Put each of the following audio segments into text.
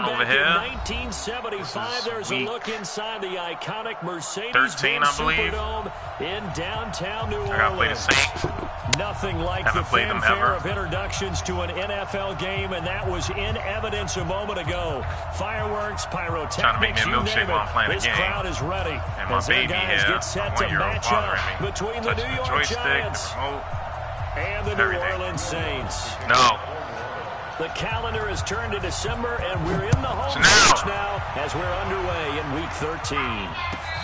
over Back here. in 1975, there's a look inside the iconic 13, Mercedes-Benz I believe. Superdome in downtown New Orleans. I gotta play the Saints. Nothing like Haven't the played them fanfare ever. of introductions to an NFL game, and that was in evidence a moment ago. Fireworks, pyrotechnics, Trying to make me a you milkshake name while I'm playing it. the This game. crowd is ready And my as their baby guys here, get set my to 1-year-old match bothering up me. between the Touching New the York joystick, Giants the remote, and the New everything. Orleans Saints. No. The calendar has turned to December, and we're in the home So stretch now as we're underway in Week 13.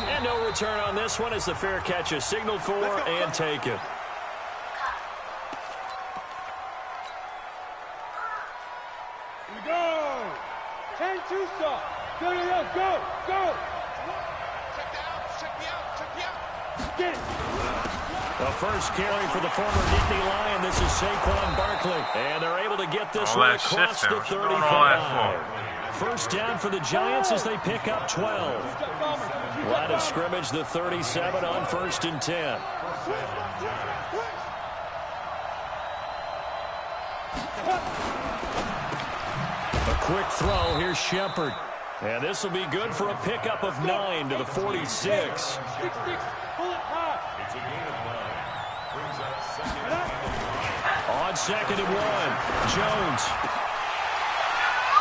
And no return on this one as the fair catch is signaled for and taken. Here we go. 10-2 stop. Go. Check me out. Get it. The first carry for the former Nittany Lion. This is Saquon Barkley. And they're able to get this All one that across shifting. the What's going on all that 35. First down for the Giants as they pick up 12. Line of scrimmage, the 37 on 1st and 10. A quick throw. Here's Shepard. And this will be good for a pickup of 9 to the 46. 6-6. Pull it high. On 2nd and 1, Jones.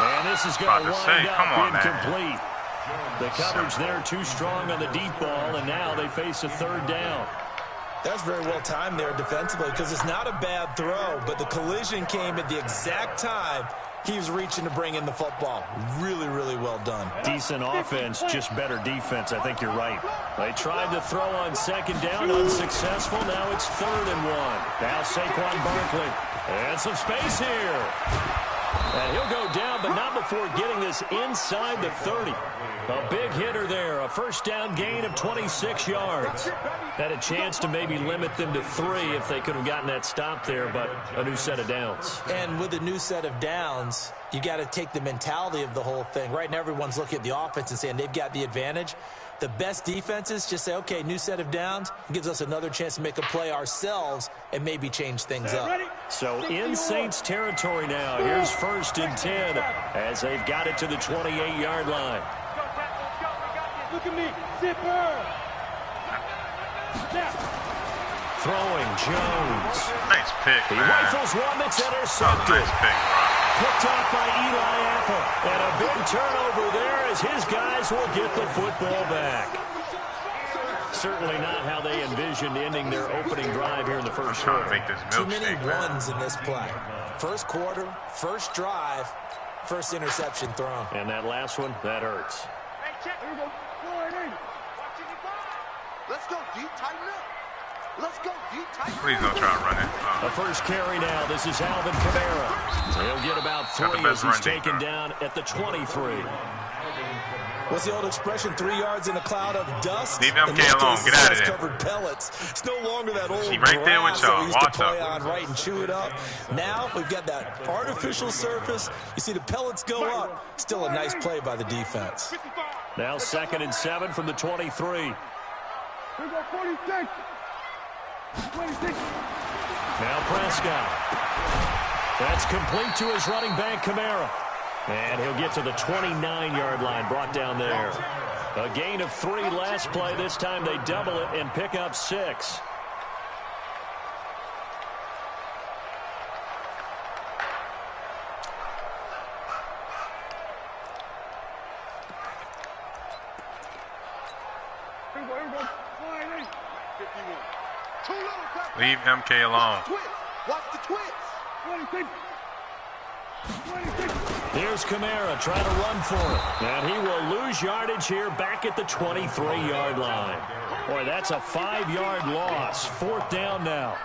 And this is going to wind up incomplete. The coverage there too strong on the deep ball, and now they face a 3rd down. That's very well timed there defensively because it's not a bad throw, but the collision came at the exact time he was reaching to bring in the football. Really, really well done. Decent offense, just better defense. I think you're right. They tried to throw on 2nd down, unsuccessful. Now it's 3rd and 1. Now Saquon Barkley. And some space here. And he'll go down, but not before getting this inside the 30. A big hitter there. A first down gain of 26 yards. Had a chance to maybe limit them to 3 if they could have gotten that stop there, but a new set of downs. And with a new set of downs, you got to take the mentality of the whole thing. Right now, everyone's looking at the offense and saying they've got the advantage. The best defenses just say, okay, new set of downs. It gives us another chance to make a play ourselves and maybe change things up. So in Saints territory now. Here's 1st and 10 as they've got it to the 28-yard line. Look at me. Zipper. Throwing Jones. Nice pick, He man. rifles one that's intercepted. Nice pick, bro. Picked off by Eli Apple. And a big turnover there as his guys will get the football back. Certainly not how they envisioned ending their opening drive here in the first Trying to quarter. make this Too many milkshake, man. runs in this play. First quarter, first drive, first interception thrown. And that last one, that hurts. Hey, check. Here we go. Let's go deep, tighten up. Let's go deep, tighten up. Please don't try to run it. The first carry now. This is Alvin Kamara. He'll get about 3 Got the as best he's run taken defense. down at the 23. What's the old expression? 3 yards in a cloud of dust. Leave MK In this alone. case, Get out of it's there. covered pellets. It's no longer that old She right there with grass that y'all. we used Watch to play out. on, right, and chew it up. Now we've got that artificial surface. You see the pellets go up. Still a nice play by the defense. Now 2nd and 7 from the 23. Here we go, 46. 26. Now Prescott. That's complete to his running back, Kamara. And he'll get to the 29-yard line, brought down there. A gain of 3 last play. This time they double it and pick up 6. Here we go. 51. Too low, Leave MK alone. twist. Watch the twist. 26. 26. Here's Kamara trying to run for it. And he will lose yardage here back at the 23-yard line. Boy, that's a 5-yard loss. 4th down now.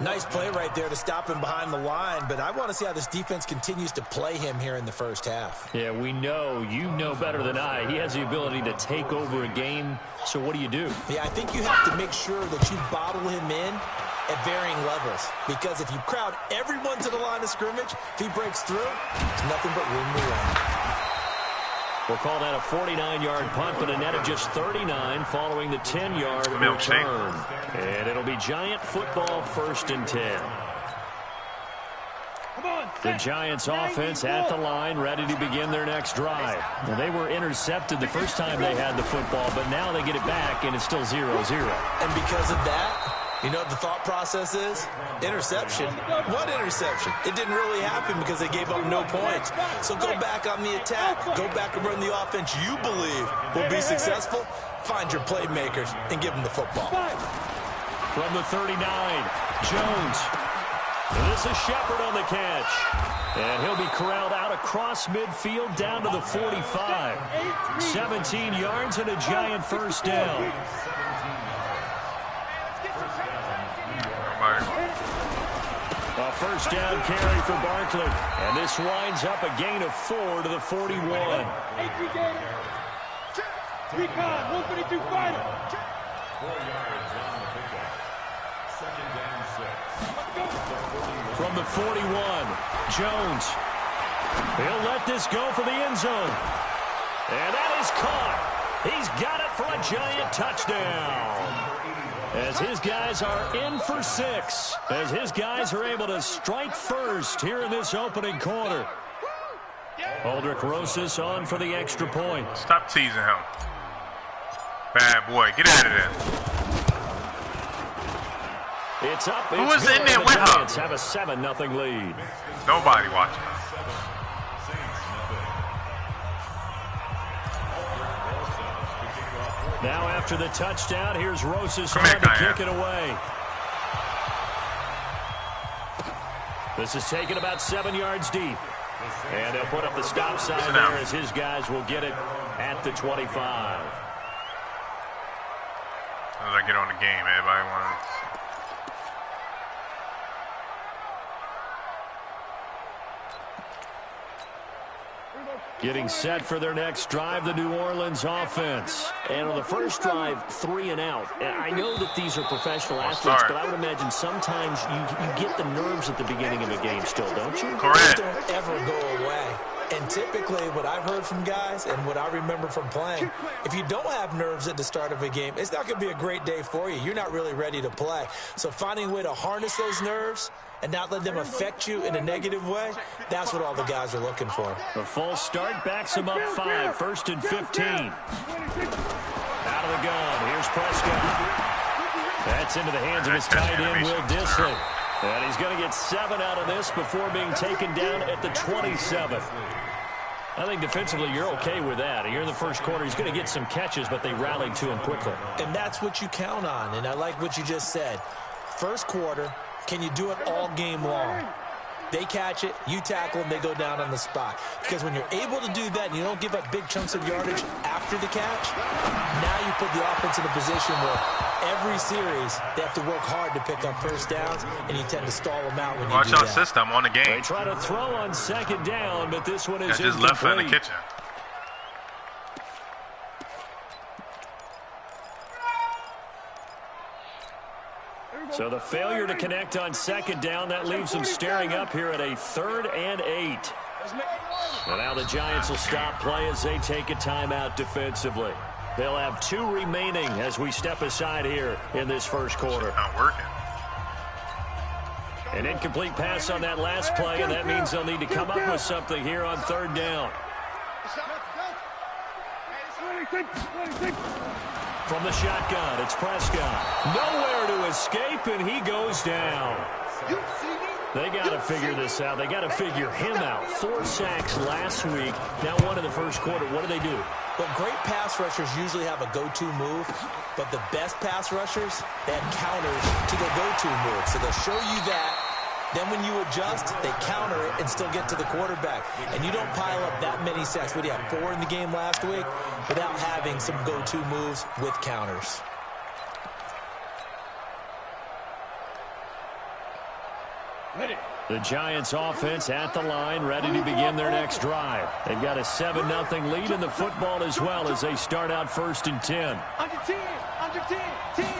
Nice play right there to stop him behind the line, but I want to see how this defense continues to play him here in the first half. Yeah, we know, you know better than I. He has the ability to take over a game. So what do you do? Yeah, I think you have to make sure that you bottle him in at varying levels, because if you crowd everyone to the line of scrimmage, if he breaks through, there's nothing but room to run. We'll call that a 49-yard punt, but a net of just 39 following the 10-yard Milkshake. return. And it'll be Giant football 1st and 10. Come on, The Giants offense at the line, ready to begin their next drive. Now, they were intercepted the first time they had the football, but now they get it back, and it's still 0-0. And because of that, you know what the thought process is? Interception. What interception? It didn't really happen because they gave up no points. So go back on the attack. Go back and run the offense you believe will be successful. Find your playmakers and give them the football. From the 39, Jones. And this is Shepard on the catch. And he'll be corralled out across midfield down to the 45. 17 yards and a Giant first down. A first down carry for Barkley. And this winds up a gain of 4 to the 41. Recon, 152 fighter. 4 yards on the pickup. Second down 6. From the 41, Jones. He'll let this go for the end zone. And that is caught. He's got it for a Giant touchdown. As his guys are in for 6. As his guys are able to strike first here in this opening quarter. Aldrich Rosas on for the extra point. Stop teasing him. Bad boy. Get out of there. It's up. Who was in there the with Giants her? have a 7-0 lead. Nobody watching. Now after the touchdown, here's Rosas Come on here, to Kaya. kick it away. This is taken about 7 yards deep. And they'll put up the stop sign there as his guys will get it at the 25. As I get on the game, everybody wants. Getting set for their next drive, the New Orleans offense. And on the first drive, 3 and out. And I know that these are professional athletes, but I would imagine sometimes you get the nerves at the beginning of a game still, don't you? Correct. Don't ever go away. And typically what I've heard from guys and what I remember from playing, if you don't have nerves at the start of a game, it's not going to be a great day for you. You're not really ready to play. So finding a way to harness those nerves and not let them affect you in a negative way, that's what all the guys are looking for. The full start backs them up 5, 1st and 15. Out of the gun, here's Prescott. That's into the hands of his tight end, Will Disley. And he's going to get 7 out of this before being taken down at the 27. I think defensively you're okay with that. Here in the first quarter, he's going to get some catches, but they rallied to him quickly. And that's what you count on, and I like what you just said. First quarter, can you do it all game long? They catch it, you tackle them, they go down on the spot. Because when you're able to do that and you don't give up big chunks of yardage after the catch, now you put the offense in a position where every series they have to work hard to pick up first downs, and you tend to stall them out when you Watch do out, that. system on the They game. try to throw on second down, but this one is I just left her in the incomplete. kitchen. So the failure to connect on second down, that leaves them staring up here at a 3rd and 8. And now the Giants will stop play as they take a timeout defensively. They'll have 2 remaining as we step aside here in this first quarter. Not working. An incomplete pass on that last play, and that means they'll need to come up with something here on 3rd down. From the shotgun, it's Prescott. Nowhere to escape, and he goes down. They got to figure this out. They got to figure him out. 4 sacks last week. Now 1 in the first quarter. What do? Well, great pass rushers usually have a go-to move, but the best pass rushers, they have counters to their go-to move. So they'll show you that. Then when you adjust, they counter it and still get to the quarterback. And you don't pile up that many sacks. What do you have, 4 in the game last week? Without having some go-to moves with counters. The Giants offense at the line, ready to begin their next drive. They've got a 7-0 lead in the football as well as they start out 1st and 10. Under 10, under 10, 10.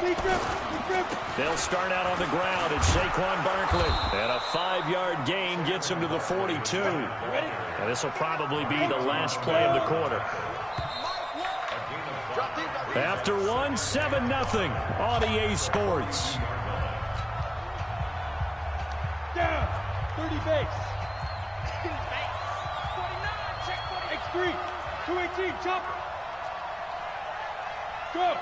They'll start out on the ground. It's Saquon Barkley. And a 5-yard gain gets him to the 42. And this will probably be the last play of the quarter. After 1, 7-0 on EA Sports. Down, 30 base. 3, 218, chop. Go.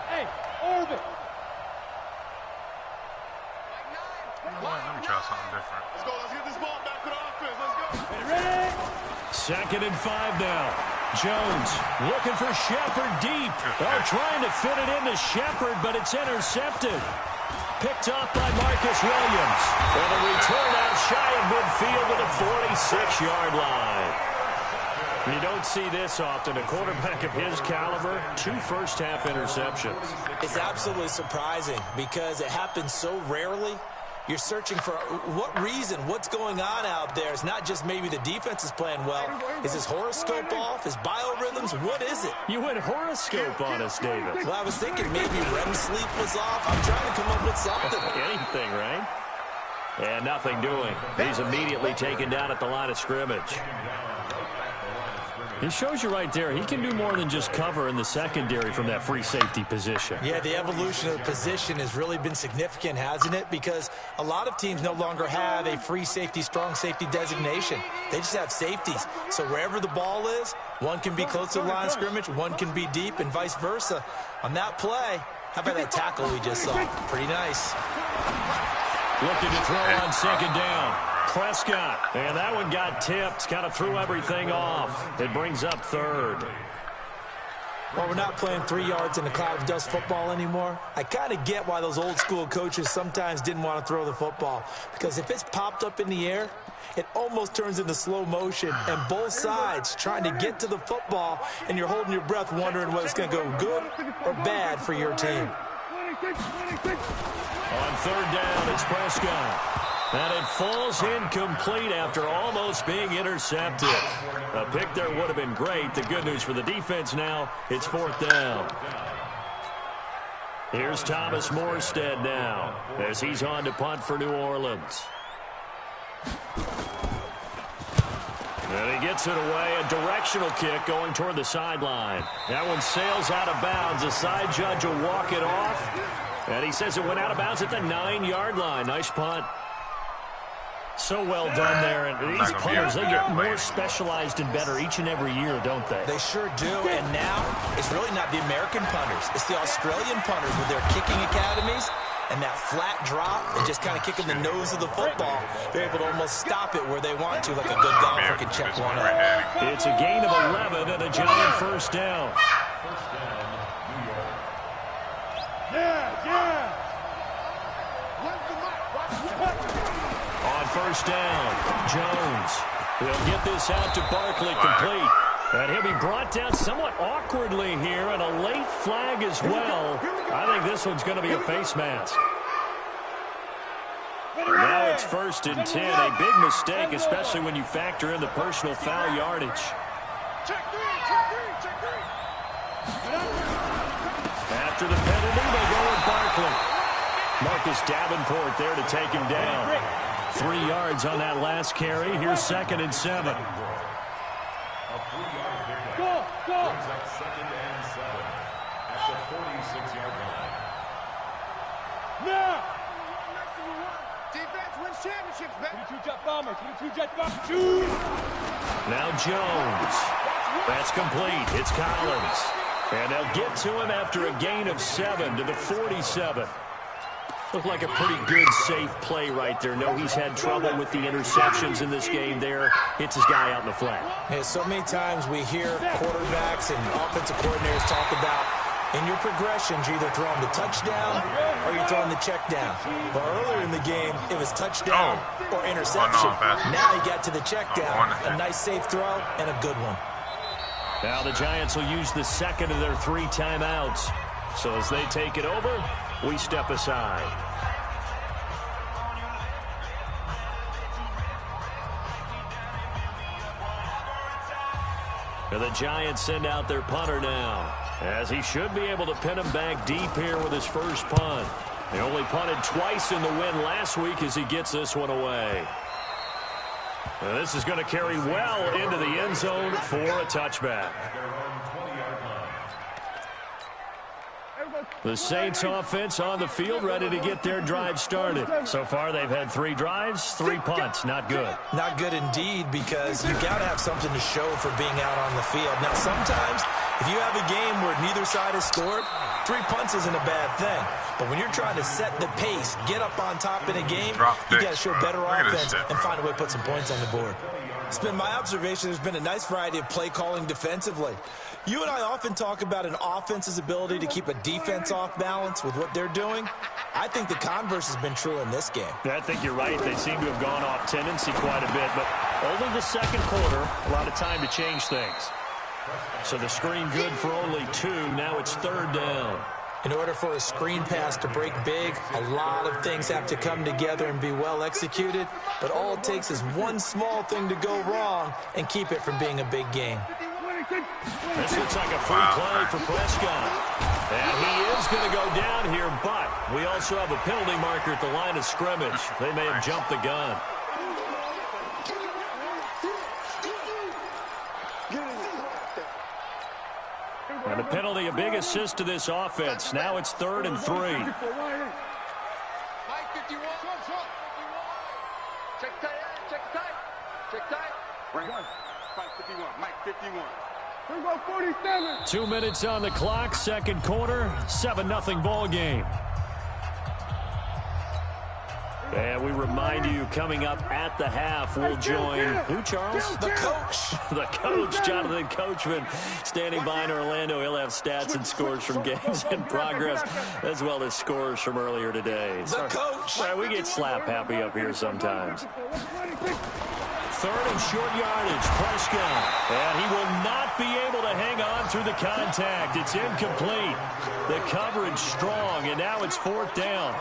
Hey, orbit. Let me try something different. Let's go. Let's get this ball back to the offense. Let's go. Ready? 2nd and 5 now. Jones looking for Shepard deep. Oh, trying to fit it into Shepard, but it's intercepted. Picked up by Marcus Williams. And a return out shy of midfield to the 46-yard line. You don't see this often. A quarterback of his caliber, 2 first-half interceptions. It's absolutely surprising because it happens so rarely. You're searching for what reason, what's going on out there. It's not just maybe the defense is playing well. Is his horoscope off? His biorhythms? What is it? You went horoscope on us, David. Well, I was thinking maybe REM sleep was off. I'm trying to come up with something. Anything, right? And nothing doing. He's immediately taken down at the line of scrimmage. It shows you right there, he can do more than just cover in the secondary from that free safety position. Yeah, the evolution of the position has really been significant, hasn't it? Because a lot of teams no longer have a free safety, strong safety designation. They just have safeties. So wherever the ball is, one can be close to the line of scrimmage, one can be deep, and vice versa. On that play, how about that tackle we just saw? Pretty nice. Looking to throw on 2nd down. Prescott, and that one got tipped, kind of threw everything off. It brings up 3rd. Well, we're not playing 3 yards in a cloud of dust football anymore. I kind of get why those old school coaches sometimes didn't want to throw the football, because if it's popped up in the air, it almost turns into slow motion, and both sides trying to get to the football, and you're holding your breath wondering whether it's going to go good or bad for your team. On 3rd down, it's Prescott. And it falls incomplete after almost being intercepted. A pick there would have been great. The good news for the defense now, it's 4th down. Here's Thomas Morstead now as he's on to punt for New Orleans. And he gets it away, a directional kick going toward the sideline. That one sails out of bounds. The side judge will walk it off. And he says it went out of bounds at the 9-yard line. Nice punt. So well done there. And these punters, they get more specialized and better each and every year, don't they? They sure do. And now it's really not the American punters. It's the Australian punters with their kicking academies and that flat drop and just kind of kicking the nose of the football. They're able to almost stop it where they want to, like a good golfer can check one up. It's a gain of 11 and a giant 1st down. On 1st down, Jones. He'll get this out to Barkley complete. And he'll be brought down somewhat awkwardly here, and a late flag as well. I think this one's going to be a face mask. Now it's 1st and 10. A big mistake, especially when you factor in the personal foul yardage. After the penalty, they go with Barkley. Marcus Davenport there to take him down. 3 yards on that last carry. Here's 2nd and 7. Go, go. Brings up 2nd and 7 at the 46-yard line. Now. Defense wins championships, baby. 22 jet bombers. 22 jet bombers. Shoot. Now Jones. That's complete. It's Collins. And they'll get to him after a gain of 7 to the 47. Looked like a pretty good, safe play right there. No, he's had trouble with the interceptions in this game there. Hits his guy out in the flat. Yeah, so many times we hear quarterbacks and offensive coordinators talk about in your progressions, you're either throwing the touchdown or you're throwing the check down. But earlier in the game, it was touchdown or interception. Now he got to the check down. A nice, safe throw and a good one. Now the Giants will use the 2nd of their 3 timeouts. So as they take it over, we step aside. And the Giants send out their punter now, as he should be able to pin him back deep here with his first punt. He only punted twice in the win last week as he gets this one away. And this is going to carry well into the end zone for a touchback. The Saints offense on the field, ready to get their drive started. So far, they've had 3 drives, 3 punts. Not good. Not good indeed, because you got to have something to show for being out on the field. Now, sometimes, if you have a game where neither side has scored, 3 punts isn't a bad thing. But when you're trying to set the pace, get up on top in a game, you got to show better offense and find a way to put some points on the board. It's been my observation there's been a nice variety of play calling defensively. You and I often talk about an offense's ability to keep a defense off balance with what they're doing. I think the converse has been true in this game. I think you're right. They seem to have gone off tendency quite a bit, but only the second quarter, a lot of time to change things. So the screen good for only 2. Now it's 3rd down. In order for a screen pass to break big, a lot of things have to come together and be well executed. But all it takes is one small thing to go wrong and keep it from being a big game. This looks like a free play for Prescott. And he is going to go down here, but we also have a penalty marker at the line of scrimmage. They may have jumped the gun. And a penalty, a big assist to this offense. Now it's 3rd and 3. Mike 51. Check tight. Check tight. Check tight. Mike 51. Mike 51. 47. 2 minutes on the clock, second quarter, 7-0 ball game. And we remind you, coming up at the half, we'll join who, Charles? The coach. The coach, Jonathan Coachman, standing by in Orlando. He'll have stats and scores from games in progress, as well as scores from earlier today. The coach. We get slap happy up here sometimes. 3rd and short yardage, Prescott. And he will not be able to hang on through the contact. It's incomplete. The coverage strong, and now it's 4th down.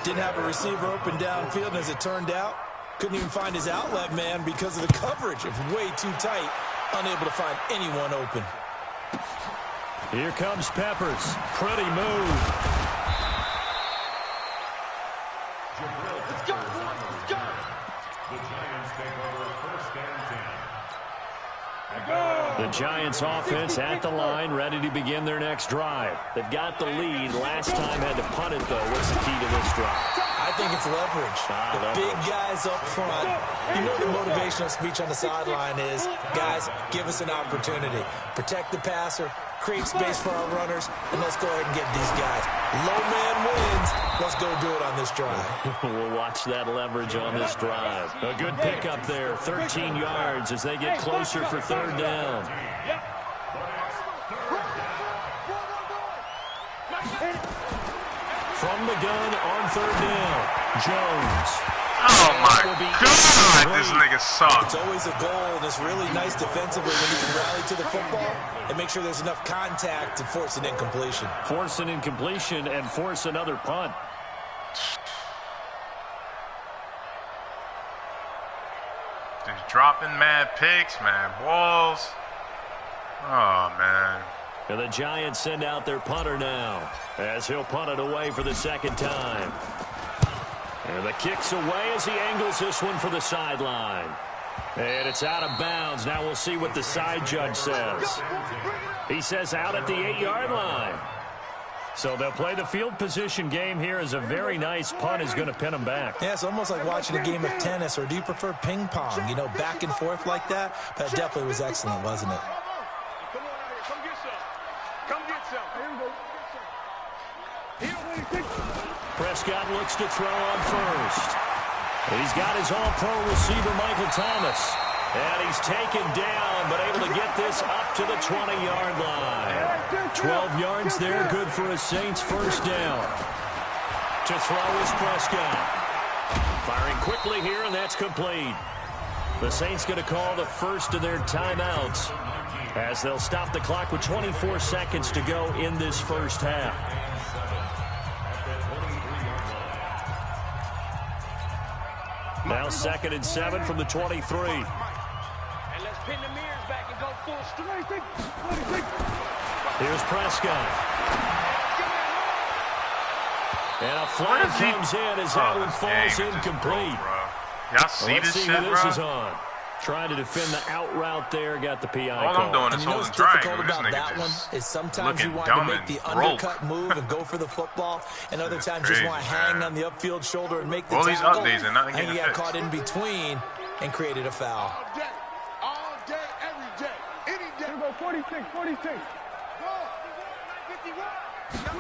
Didn't have a receiver open downfield, and as it turned out, couldn't even find his outlet man because of the coverage. It was way too tight, unable to find anyone open. Here comes Peppers. Pretty move. Let's go. Let's go. The Giants take over 1st and 10. The Giants offense at the line, ready to begin their next drive. They've got the lead. Last time had to punt it, though. What's the key to this drive? I think it's leverage. The big guys up front. You know the motivational speech on the sideline is, guys, give us an opportunity. Protect the passer, create space for our runners, and let's go ahead and get these guys. Low man wins. Let's go do it on this drive. We'll watch that leverage on this drive. A good pickup there, 13 yards as they get closer for 3rd down. From the gun on 3rd down, Jones. Oh my God, this nigga sucks. It's always a goal, and it's really nice defensively when you can rally to the football and make sure there's enough contact to force an incompletion. Force an incompletion and force another punt. He's dropping mad picks, mad balls. Oh, man. And the Giants send out their punter now as he'll punt it away for the 2nd time. And the kick's away as he angles this one for the sideline. And it's out of bounds. Now we'll see what the side judge says. He says out at the 8-yard line. So they'll play the field position game here as a very nice punt is going to pin them back. Yeah, it's almost like watching a game of tennis, or do you prefer ping pong? You know, back and forth like that? That definitely was excellent, wasn't it? Come on out here. Come get some. Come get some. Prescott looks to throw on first. He's got his all-pro receiver, Michael Thomas. And he's taken down, but able to get this up to the 20-yard line. 12 yards there, good for a Saints 1st down. To throw is Prescott. Firing quickly here, and that's complete. The Saints going to call the first of their timeouts as they'll stop the clock with 24 seconds to go in this 1st half. Now 2nd and 7 from the 23. And let's pin the mirrors back and go full strength. Here's Prescott. And a flag comes in as that one falls incomplete. Y'all see Let's this see shit, who this bro? is on. Trying to defend the out route there, got the PI All call. I'm doing is You know holding what's difficult triangle. This about that nigga one just is sometimes you looking want to dumb make the and broke. undercut move and go for the football, and other It's times crazy, just want to hang man. on the upfield shoulder and make the All these tackle. updates and nothing And getting he got fixed. caught in between and created a foul. All day, every day, any day. Here we go, 46, 46. Go. 51.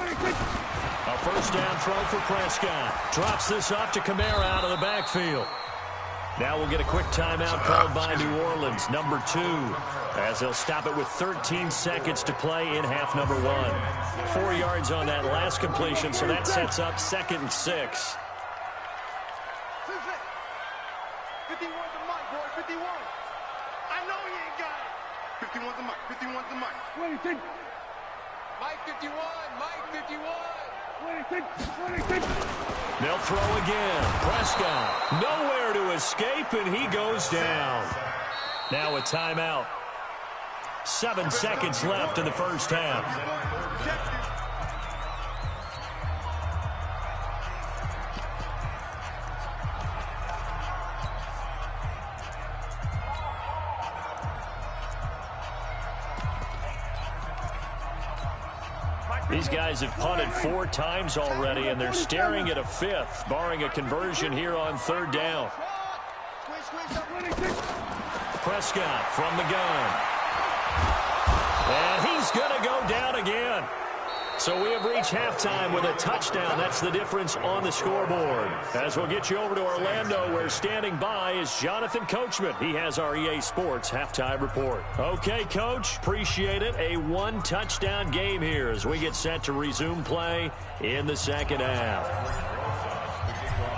26. A first down throw for Prescott. Drops this off to Kamara out of the backfield. Now we'll get a quick timeout called by New Orleans, number 2, as they'll stop it with 13 seconds to play in half number 1. 4 yards on that last completion, so that sets up 2nd and 6. 51's the mic, boy. 51. I know he ain't got it. 51's the mic. 51's the mic. 26. Mike 51. Mike 51. 26. 26. They'll throw again. Prescott nowhere to escape, and he goes down. Now a timeout. 7 seconds left in the first half. These guys have punted 4 times already, and they're staring at a 5th, barring a conversion here on 3rd down. Prescott from the gun. And he's going to go down again. So we have reached halftime with a touchdown. That's the difference on the scoreboard. As we'll get you over to Orlando, where standing by is Jonathan Coachman. He has our EA Sports halftime report. Okay, Coach, appreciate it. A 1-touchdown game here as we get set to resume play in the second half.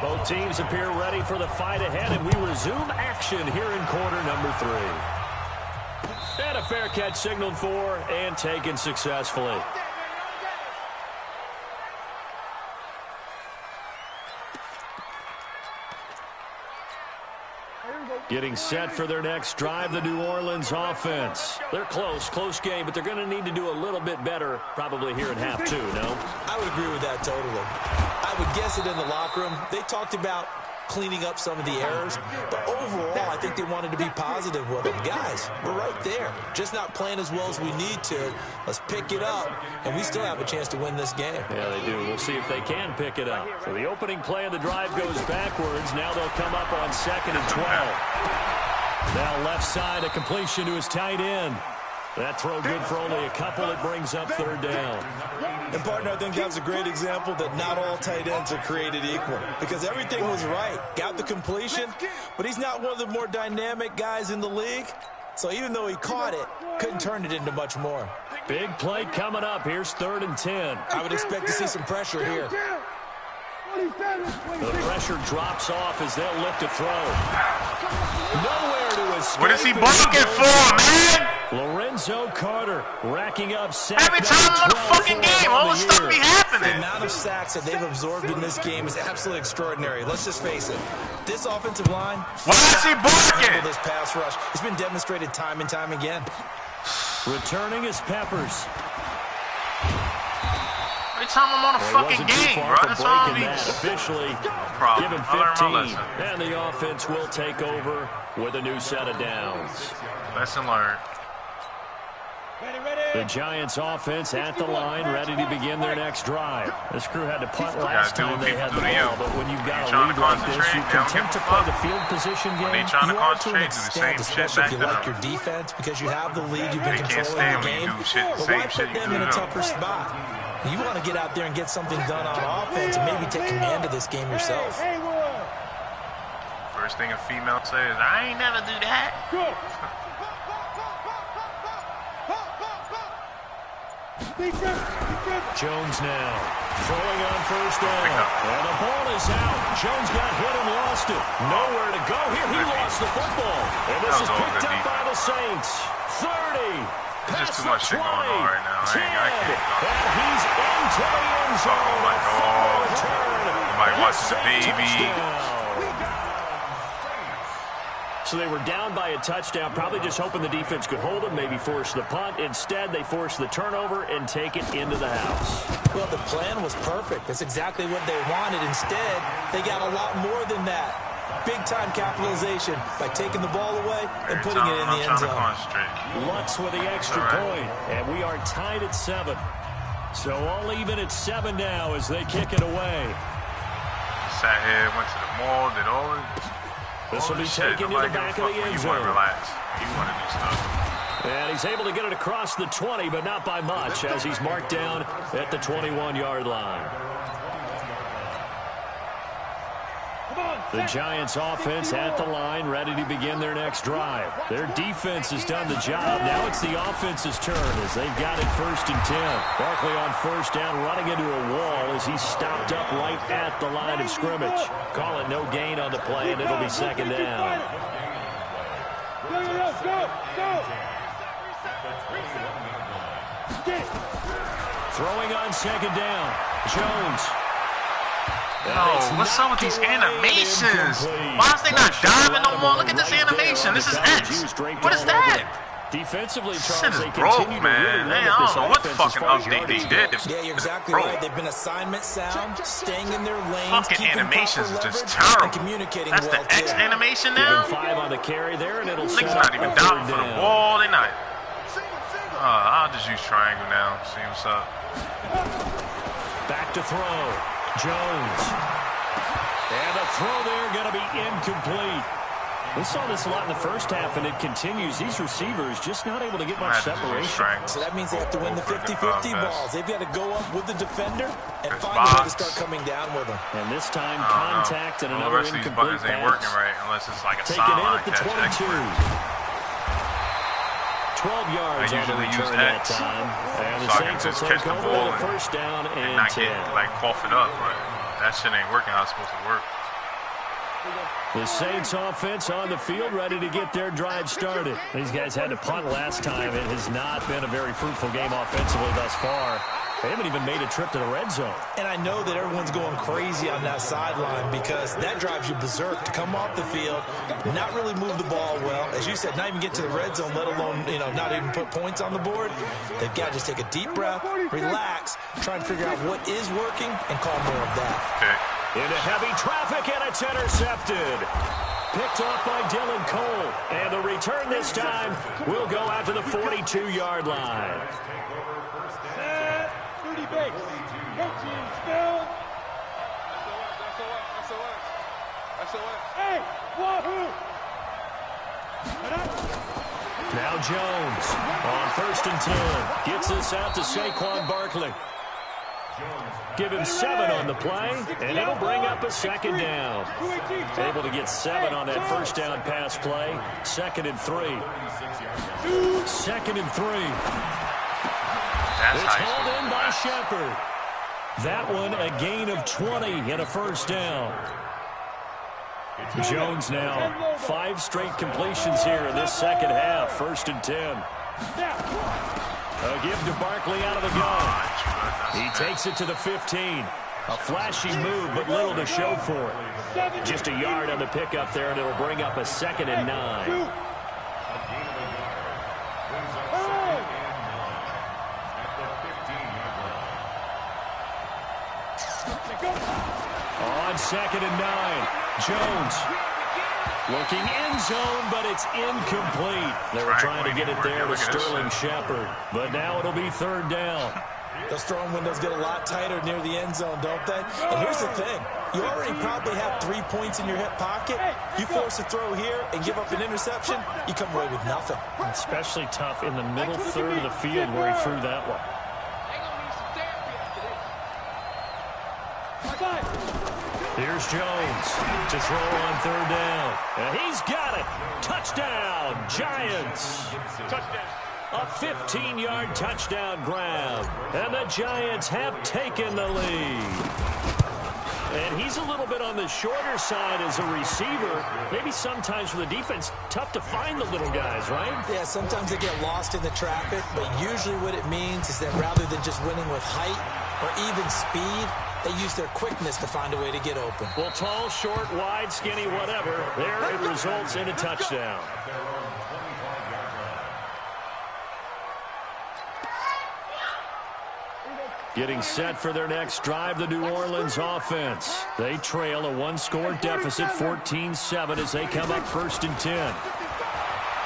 Both teams appear ready for the fight ahead, and we resume action here in quarter number 3. And a fair catch signaled for and taken successfully. Getting set for their next drive, the New Orleans offense. They're close game, but they're going to need to do a little bit better probably here in half 2, no? I would agree with that totally. I would guess it in the locker room. They talked about cleaning up some of the errors, but overall, I think they wanted to be positive with them. Guys, we're right there. Just not playing as well as we need to. Let's pick it up, and we still have a chance to win this game. Yeah, they do. We'll see if they can pick it up. So the opening play of the drive goes backwards. Now they'll come up on 2nd and 12. Now left side, a completion to his tight end. That throw good for only a couple. It brings up 3rd down. And, partner, I think that's a great example that not all tight ends are created equal, because everything was right. Got the completion, but he's not one of the more dynamic guys in the league. So even though he caught it, couldn't turn it into much more. Big play coming up. Here's 3rd and 10. I would expect to see some pressure here. The pressure drops off as they'll look to throw. Nowhere to escape. What is he blocking for, man? Lorenzo Carter racking up sacks. Every time on the fucking game, all this stuff be The happening. amount of sacks that they've absorbed in this game is absolutely extraordinary. Let's just face it. This offensive line, Why is he blocking? this pass rush, it's been demonstrated time and time again. Returning is Peppers. Every time I'm on a fucking game, bro. That's all I mean. Officially Problem. given I learned my 15. lesson. And the offense will take over with a new set of downs. Lesson learned. The Giants offense at the line, ready to begin their next drive. This crew had to punt last do time what they people had the do to you. ball, but when you've got a Trying to lead like this, you concentrate, they don't content give to a play fuck. the field position When they game. trying to You are to an concentrate, do the same extent, shit especially back if to you like them. your defense, because you have the lead, you've been They can't controlling stand the when you game. do shit, the But same why shit put you them do in a to them? tougher spot? You want to get out there and get something done on offense and maybe take command of this game yourself. First thing a female says, I ain't never do that. Jones now throwing on first down. And the ball is out. Jones got hit and lost it. Nowhere to go here. He lost the football. And this is picked up by the Saints. 30. There's just too much shit going on right now. I can't. And he's into the end zone. Oh my God. Somebody watching the baby. So they were down by a touchdown, probably just hoping the defense could hold them, maybe force the punt. Instead, they forced the turnover and take it into the house. Well, the plan was perfect. That's exactly what they wanted. Instead, they got a lot more than that. Big-time capitalization by taking the ball away and putting it in the end zone. Lutz with the extra point, and we are tied at 7. So all even at 7 now as they kick it away. Sat here, went to the mall, did all this. This will be taken to the back of the end zone. You want to relax. You want to do stuff. And he's able to get it across the 20, but not by much as he's marked down at the 21-yard line. The Giants offense at the line, ready to begin their next drive. Their defense has done the job. Now it's the offense's turn as they've got it 1st and 10. Barkley on 1st down, running into a wall as he's stopped up right at the line of scrimmage. Call it no gain on the play, and it'll be 2nd down. Throwing on 2nd down, Jones. No, what's up with these animations? Why is they not diving no more? Look at this animation. This is X. What is that? Defensively, Shit Charles, is broke, man. I don't know what fucking update they did. Yeah, you're exactly right. They've been assignment sound, staying in their lanes, fucking keeping animations proper is just leverage, terrible. and communicating That's well, the X too. animation now? 5 on the carry there, and it'll Niggas not even diving for the ball. They not. I'll just use triangle now. See what's up. Back to throw. Jones. And the throw there going to be incomplete. We saw this a lot in the first half, and it continues. These receivers just not able to get much separation. So that means they have to win the 50-50 balls. They've got to go up with the defender and find a way to start coming down with them. And this time, contact and another incomplete pass. The rest of these buttons ain't working right unless it's like a sideline catch. Take it in at the 22. 12 yards on the return that time. And the Saints will take over the 1st down and not 10. Get, like, cough it up, but that shit ain't working how it's supposed to work. The Saints offense on the field ready to get their drive started. These guys had to punt last time. It has not been a very fruitful game offensively thus far. They haven't even made a trip to the red zone. And I know that everyone's going crazy on that sideline because that drives you berserk to come off the field, not really move the ball well. As you said, not even get to the red zone, let alone, not even put points on the board. They've got to just take a deep breath, relax, try and figure out what is working, and call more of that. Okay. Into heavy traffic, and it's intercepted. Picked off by Dylan Cole. And the return this time will go out to the 42-yard line. Base. Coaching spell. Hey, wahoo! Now Jones on 1st and 10. Gets this out to Saquon Barkley. Give him 7 on the play, and it'll bring up a 2nd down. Able to get 7 on that 1st down pass play. 2nd and 3. 2nd and 3. It's hauled in by Shepard. That one a gain of 20 and a 1st down. Jones now 5 straight completions here in this 2nd half. 1st and 10. A give to Barkley out of the gun. He takes it to the 15. A flashy move, but little to show for it. Just a yard on the pickup there, and it'll bring up a 2nd and 9. On 2nd and 9, Jones looking end zone, but it's incomplete. They were trying to get it there to Sterling Shepard, but now it'll be 3rd down. Those throwing windows get a lot tighter near the end zone, don't they? And here's the thing. You already probably have 3 points in your hip pocket. You force a throw here and give up an interception, you come away with nothing. Especially tough in the middle third of the field where he threw that one. Here's Jones to throw on 3rd down. And he's got it. Touchdown, Giants. Touchdown. A 15-yard touchdown grab. And the Giants have taken the lead. And he's a little bit on the shorter side as a receiver. Maybe sometimes for the defense, tough to find the little guys, right? Yeah, sometimes they get lost in the traffic, but usually what it means is that rather than just winning with height or even speed, they use their quickness to find a way to get open. Well, tall, short, wide, skinny, whatever, there it results in a touchdown. Getting set for their next drive, the New Orleans offense. They trail a one-score deficit, 14-7, as they come up 1st and 10.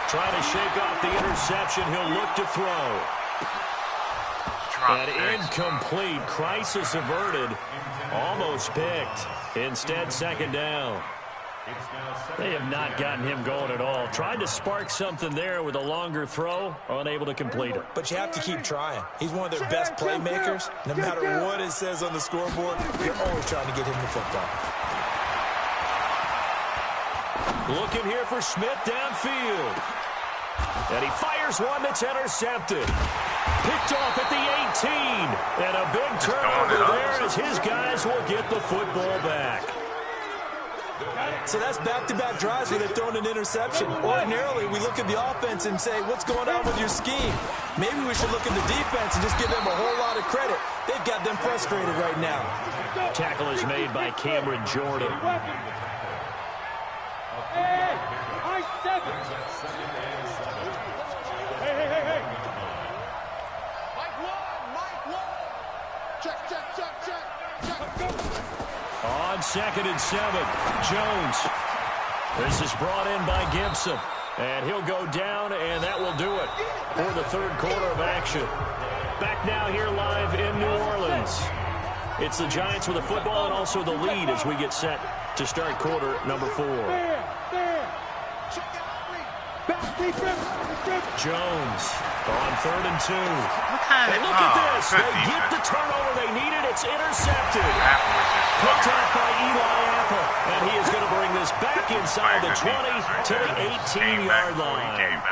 Trying to shake off the interception. He'll look to throw. And incomplete. Crisis averted. Almost picked. Instead, 2nd down. They have not gotten him going at all. Tried to spark something there with a longer throw, unable to complete it. But you have to keep trying. He's one of their best playmakers. No matter what it says on the scoreboard, you're always trying to get him the football. Looking here for Smith downfield. And he fires one that's intercepted. Picked off at the 18. And a big turnover there as his guys will get the football back. So that's back-to-back drives where they're throwing an interception. Ordinarily, we look at the offense and say, what's going on with your scheme? Maybe we should look at the defense and just give them a whole lot of credit. They've got them frustrated right now. Tackle is made by Cameron Jordan. Hey, hey. Mike one. Check. On 2nd and 7, Jones. This is brought in by Gibson. And he'll go down, and that will do it for the 3rd quarter of action. Back now here live in New Orleans. It's the Giants with the football and also the lead as we get set to start quarter number 4. Jones on 3rd and 2. And look at this. They get the turnover they needed. It's intercepted. Picked off by Eli Apple. And he is going to bring this back inside the 20 to the 18-yard line.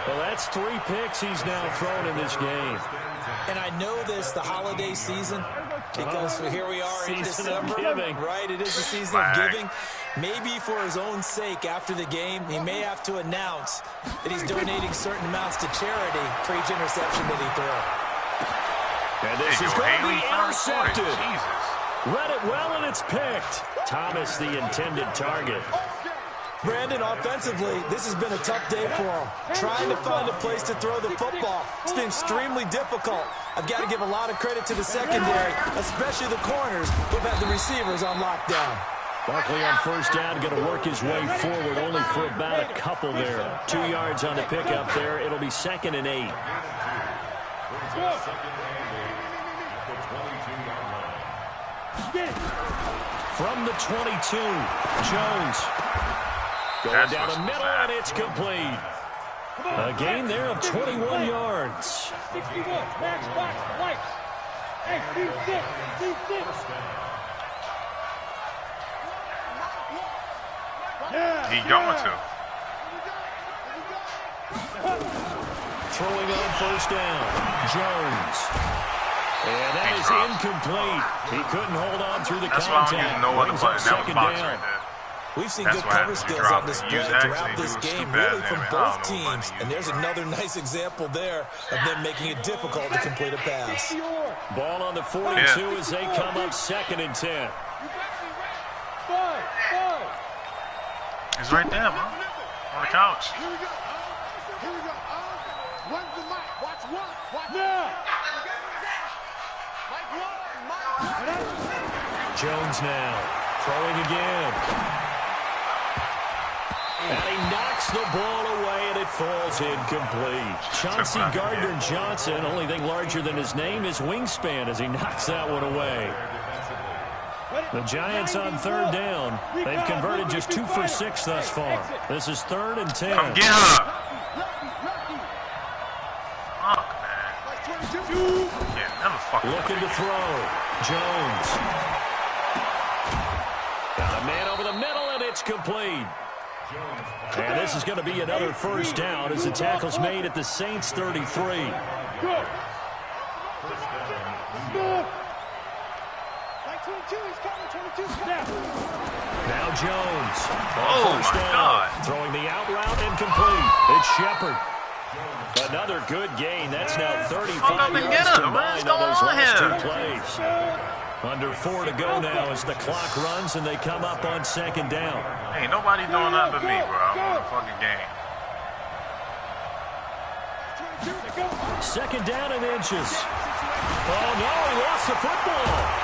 Well, that's 3 picks he's now thrown in this game. And I know this, the holiday season, because here we are in December. Right, it is the season of giving. Maybe for his own sake, after the game, he may have to announce that he's donating certain amounts to charity for each interception that he throws. And this is going to be intercepted. Read it well, and it's picked. Thomas, the intended target. Brandon, offensively, this has been a tough day for him. Trying to find a place to throw the football. It's been extremely difficult. I've got to give a lot of credit to the secondary, especially the corners who've had the receivers on lockdown. Barkley on 1st down, going to work his way forward, only for about a couple there. 2 yards on the pickup there. It'll be 2nd and 8. From the 22, Jones. Going down the middle, and it's complete. A gain there of 21 yards. 61, max, white. Hey, D6. He going to. Throwing on 1st down, Jones. And that is incomplete. He couldn't hold on through the contact. That's why I don't use no other button. That was box right there. We've seen good cover skills on display throughout this game, really from both teams. And there's another nice example there of them making it difficult to complete a pass. Ball on the 42 as they come up 2nd and 10. He's right there, bro. On the couch. Here we go. Run the mic. Watch one. Jones now throwing again. And he knocks the ball away, and it falls incomplete. Chauncey Gardner-Johnson, only thing larger than his name is wingspan as he knocks that one away. The Giants on 3rd down. They've converted just 2 for 6 thus far. This is 3rd and 10. Come get her. Fuck, man. Yeah, never fucking looking to throw. Jones. Got a man over the middle, and it's complete. And this is going to be another 1st down as the tackle's made at the Saints 33. Now Jones. Oh, my God. Throwing the out route incomplete. It's Shepard. Another good gain. That's now 35 yards combined on those last 2 plays. Under 4 to go now as the clock runs and they come up on 2nd down. Ain't nobody doing that but me, bro. I'm on the fucking game. 2nd down and inches. Oh, no, he lost the football.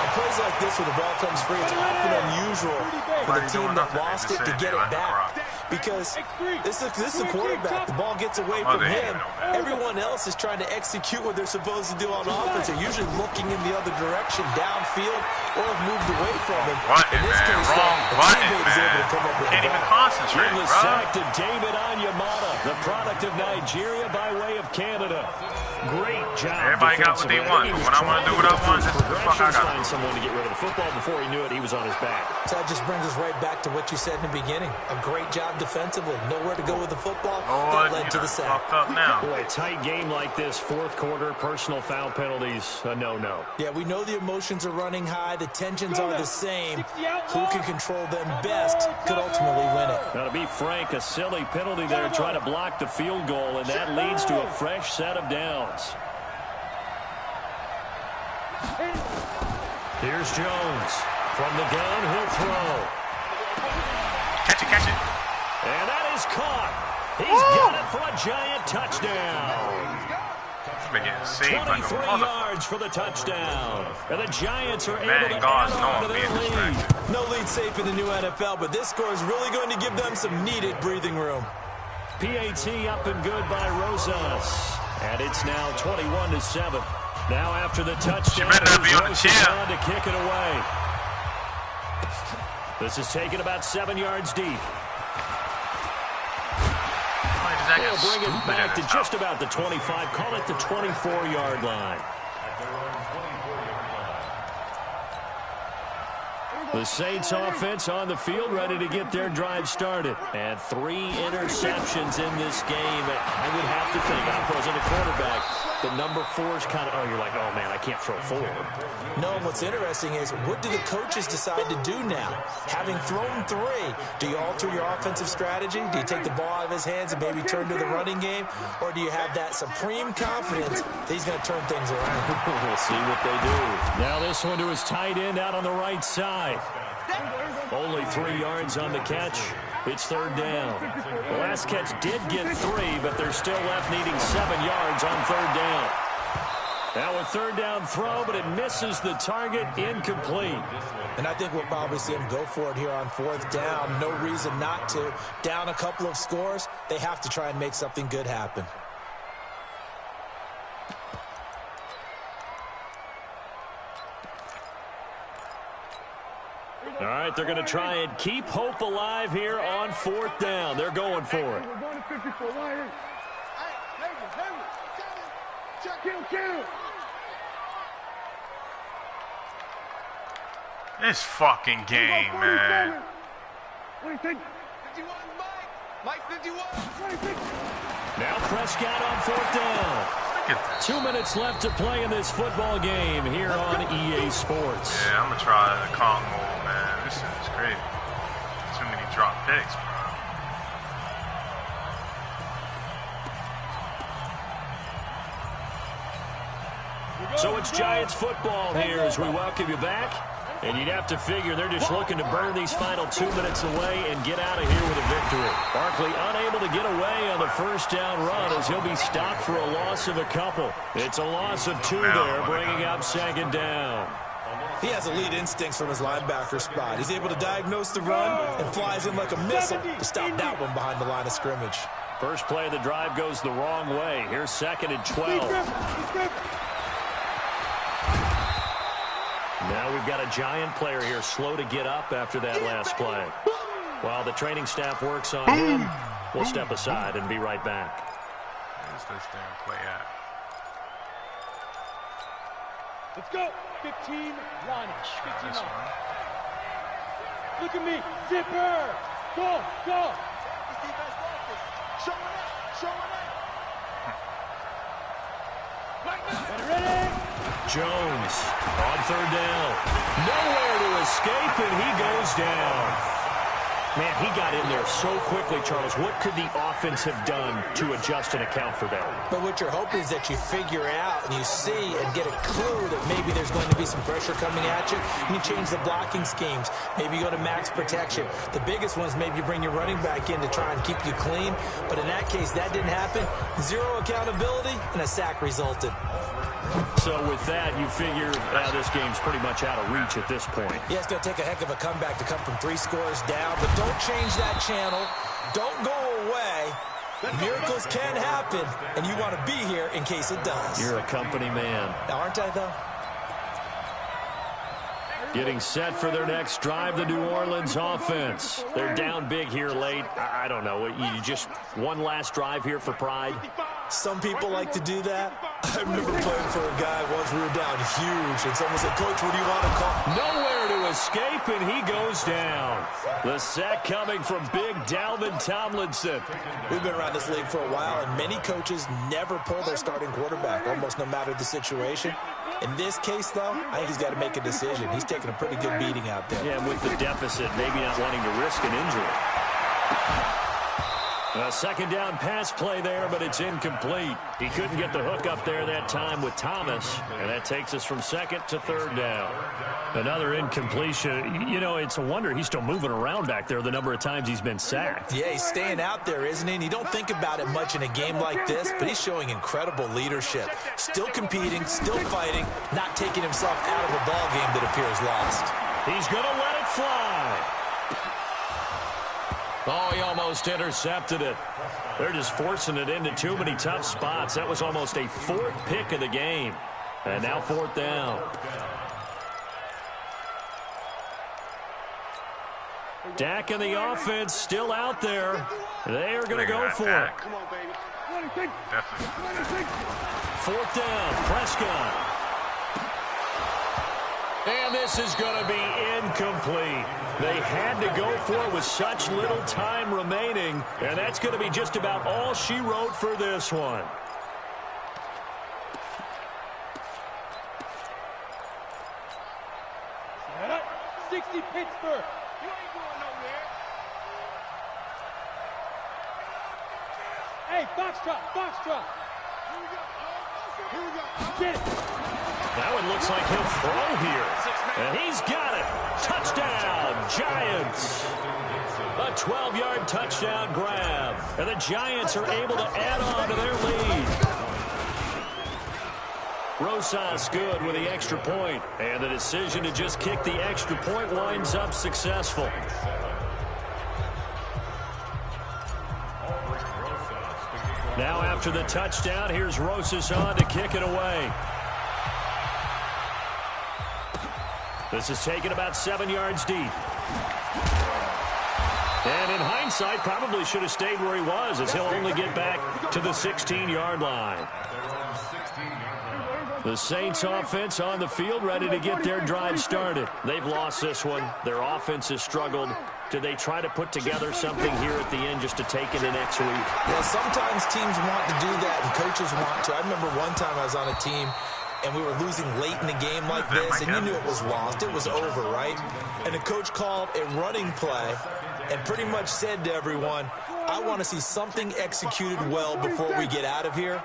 Plays like this when the ball comes free, it's often unusual for the team that lost it to get it back. Because this is a quarterback. The ball gets away from him. Everyone else is trying to execute what they're supposed to do on offense. They're usually looking in the other direction, downfield, or have moved away from him. In this case, the teammate is able to come up with the ball. Can't even concentrate, The bro. sack to David Onyemata, the product of Nigeria by way of Canada. Great job. Everybody got what they want. When I want to do what I want, this is the fuck I got. Find someone to get rid of the football. Before he knew it, he was on his back. So that just brings us right back to what you said in the beginning. A great job defensively. Nowhere to go with the football. That led to the sack. Fucked up now. Boy, a tight game like this, fourth quarter, personal foul penalties, a no-no. Yeah, we know the emotions are running high. The tensions are the same. Who can control them best could ultimately win it. Now, to be frank, a silly penalty there trying to block the field goal, and that leads to a fresh set of downs. Here's Jones. From the gun, he'll throw. Catch it, catch it. And that is caught. He's got it for a giant touchdown. I've been getting saved like a 23 motherfucker. yards for the touchdown. And the Giants are Man, able to God's add know on I'm to being their lead. distracted. No lead safe in the new NFL, but this score is really going to give them some needed breathing room. PAT up and good by Rosas. And it's now 21-7. Now after the touchdown, better not be on the Rosas chair. on to kick it away. This is taken about 7 yards deep. They'll bring it back to just about the 25. Call it the 24-yard line. The Saints offense on the field, ready to get their drive started. And 3 interceptions in this game. I would have to think, if I wasn't a quarterback, the number 4 is kind of, oh, you're like, oh, man, I can't throw 4. No, and what's interesting is, what do the coaches decide to do now? Having thrown 3, do you alter your offensive strategy? Do you take the ball out of his hands and maybe turn to the running game? Or do you have that supreme confidence that he's going to turn things around? We'll see what they do. Now this one to his tight end out on the right side. Only 3 yards on the catch. It's third down. The last catch did get 3, but they're still left needing 7 yards on third down. Now a third down throw, but it misses the target, incomplete. And I think we'll probably see him go for it here on fourth down. No reason not to. Down a couple of scores, they have to try and make something good happen. All right, they're going to try and keep hope alive here on fourth down. They're going for it. We're going to 54. Why ain't? Kill. This fucking game, man. What do you think? 51, Mike 51. Now Prescott on fourth down. Look at this. 2 minutes left to play in this football game here on EA Sports. Yeah, I'm going to try the calm mode, man. This is great. Too many drop picks, bro. So it's Giants football here as we welcome you back. And you'd have to figure they're just looking to burn these final 2 minutes away and get out of here with a victory. Barkley unable to get away on the first down run as he'll be stopped for a loss of a couple. It's a loss of 2 there, bringing up second down. He has elite instincts from his linebacker spot. He's able to diagnose the run and flies in like a missile to stop that one behind the line of scrimmage. First play of the drive goes the wrong way. Here's second and 12. Now we've got a Giant player here slow to get up after that last play. While the training staff works on him, we'll step aside and be right back. Where's this damn play at? Let's go. 15 line. 15 This line. one. Look at me. Zipper. Go. This defense lost this. Showing up. Right now. Ready? Jones on third down. Nowhere to escape, and he goes down. Man, he got in there so quickly, Charles. What could the offense have done to adjust and account for that? But what you're hoping is that you figure out and you see and get a clue that maybe there's going to be some pressure coming at you. And you change the blocking schemes. Maybe you go to max protection. The biggest one is maybe you bring your running back in to try and keep you clean. But in that case, that didn't happen. Zero accountability, and a sack resulted. So with that, you figure this game's pretty much out of reach at this point. Yeah, it's going to take a heck of a comeback to come from 3 scores down, but don't change that channel. Don't go away. Miracles can happen, and you want to be here in case it does. You're a company man. Now, aren't I, though? Getting set for their next drive, the New Orleans offense. They're down big here late. I don't know. You just one last drive here for pride? Some people like to do that. I remember playing for a guy once we were down huge, and someone said, Coach, what do you want to call? Nowhere to escape, and he goes down. The sack coming from big Dalvin Tomlinson. We've been around this league for a while, and many coaches never pull their starting quarterback, almost no matter the situation. In this case, though, I think he's got to make a decision. He's taking a pretty good beating out there. Yeah, with the deficit, maybe not wanting to risk an injury. A second down pass play there, but it's incomplete. He couldn't get the hook up there that time with Thomas, and that takes us from second to third down. Another incompletion. You know, it's a wonder he's still moving around back there the number of times he's been sacked. Yeah, he's staying out there, isn't he? And you don't think about it much in a game like this, but he's showing incredible leadership. Still competing, still fighting, not taking himself out of a ball game that appears lost. He's going to let it fly. Oh, he almost intercepted it. They're just forcing it into too many tough spots. That was almost a 4th pick of the game. And now 4th down. Dak and the offense still out there. They are going to go for it. Come on, baby. 4th down, Prescott. And this is going to be incomplete. They had to go for it with such little time remaining, and that's going to be just about all she wrote for this one. Set up. 60 Pittsburgh. You ain't going nowhere. Hey, Foxtrot, Foxtrot. Here we go. Here we go. Get it. That one looks like he'll throw here. And he's got it. Touchdown, Giants. A 12-yard touchdown grab. And the Giants are able to add on to their lead. Rosas good with the extra point. And the decision to just kick the extra point winds up successful. Now after the touchdown, here's Rosas on to kick it away. This is taken about 7 yards deep. And in hindsight, probably should have stayed where he was, as he'll only get back to the 16-yard line. The Saints offense on the field, ready to get their drive started. They've lost this one. Their offense has struggled. Do they try to put together something here at the end just to take into next week? Yeah, sometimes teams want to do that, and coaches want to. I remember one time I was on a team, and we were losing late in a game like this, and you knew it was lost. It was over, right? And the coach called a running play and pretty much said to everyone, I want to see something executed well before we get out of here.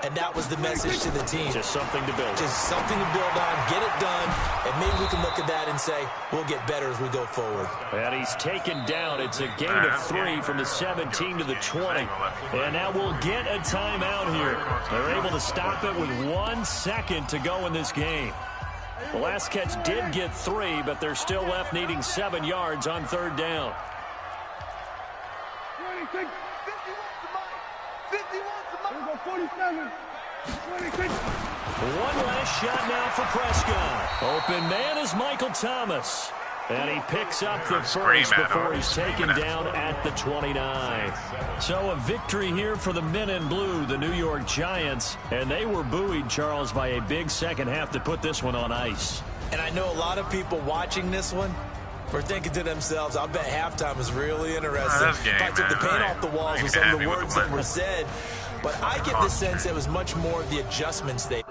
And that was the message to the team. Just something to build. Just something to build on, get it done, and maybe we can look at that and say, we'll get better as we go forward. And he's taken down. It's a gain of 3 from the 17 to the 20. And now we'll get a timeout here. They're able to stop it with 1 second to go in this game. The last catch did get 3, but they're still left needing 7 yards on 3rd down. 51's the money. 51's the money. 47. 26. One last shot now for Prescott. Open man is Michael Thomas. And he picks up the first before he's taken down at the 29. So a victory here for the men in blue, the New York Giants. And they were buoyed, Charles, by a big second half to put this one on ice. And I know a lot of people watching this one were thinking to themselves, I'll bet halftime was really interesting. Game, I took the paint off the walls with some of the words that were momentum. said. But I get the sense it was much more of the adjustments they